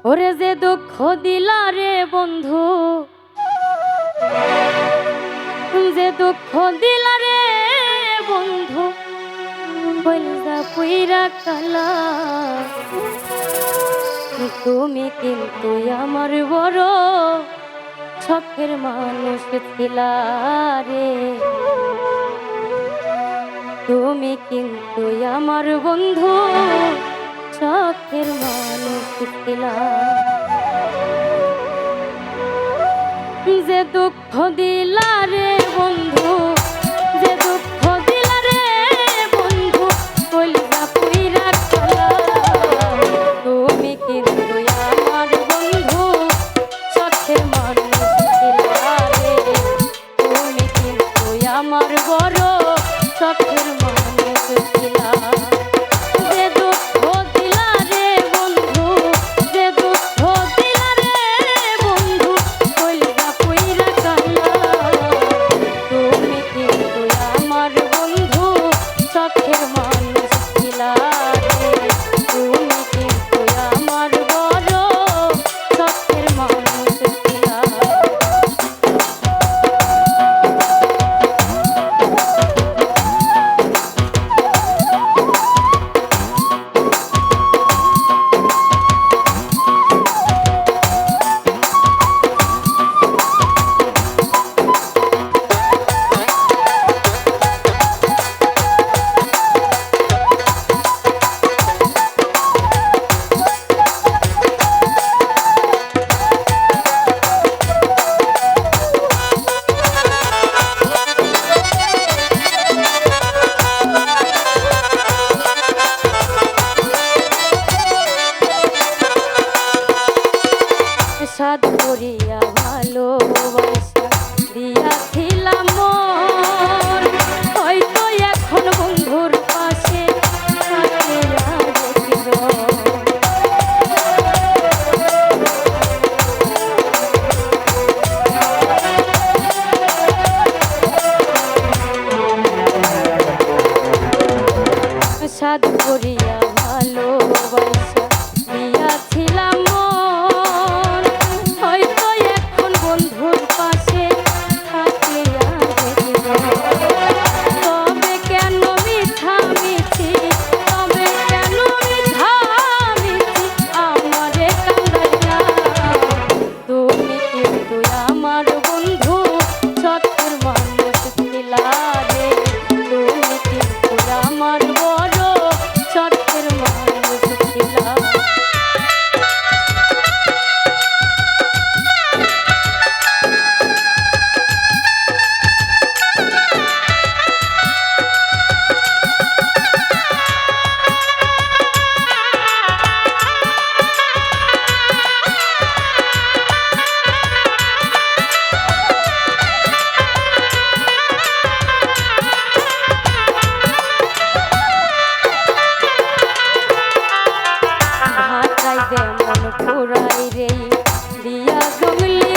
ওরে যে দুঃখ দিলা রে বন্ধু, যে দুঃখ দিলা রে বন্ধু, কইলা পুইরা কালা। তুমি কিন্তু আমার বড় শখের মানুষ ছিলা রে। তুমি কিন্তু আমার বন্ধু শখের মানুষ ছিলা। যে দুঃখ দিলা রে বন্ধু, যে দুঃখ দিলা রে বন্ধু, কইলা পুইরা কালা। তুমি কিন্তু আমার বন্ধু শখের মানুষ ছিলা রে। তুমি কিন্তু আমার বড় শখের মানুষ ছিলা। যে দুঃখ দিলা রে বন্ধু, যে দুঃখ দিলা রে বন্ধু, কইলা পুইরা কালা। তুমি কিন্তু আমার বন্ধু শখের মানুষ ছিলা রে। তুমি কিন্তু আমার বড় শখের মানুষ ছিলা। সাদ করিয়া ভালোবাসা দিয়াছিলাম মন, হয়তো এখন বন্ধুর পাশে থাকিয়া দেখিব। সাদ করিয়া ভালোবাসা দিয়াছিলাম মন, হয়তো এখন বন্ধুর পাশে থাকিয়া দেখিব। তবে কেন মিছামিছি, তবে কেন মিছামিছি আমারে কান্দাইয়া। তুমি কিন্তু আমার বন্ধু শখের মানুষ ছিলা রে। তুমি কিন্তু আমার বড় শখের মানুষ ছিলা। যেমন পুরাই রে দিয়া জঙ্গলি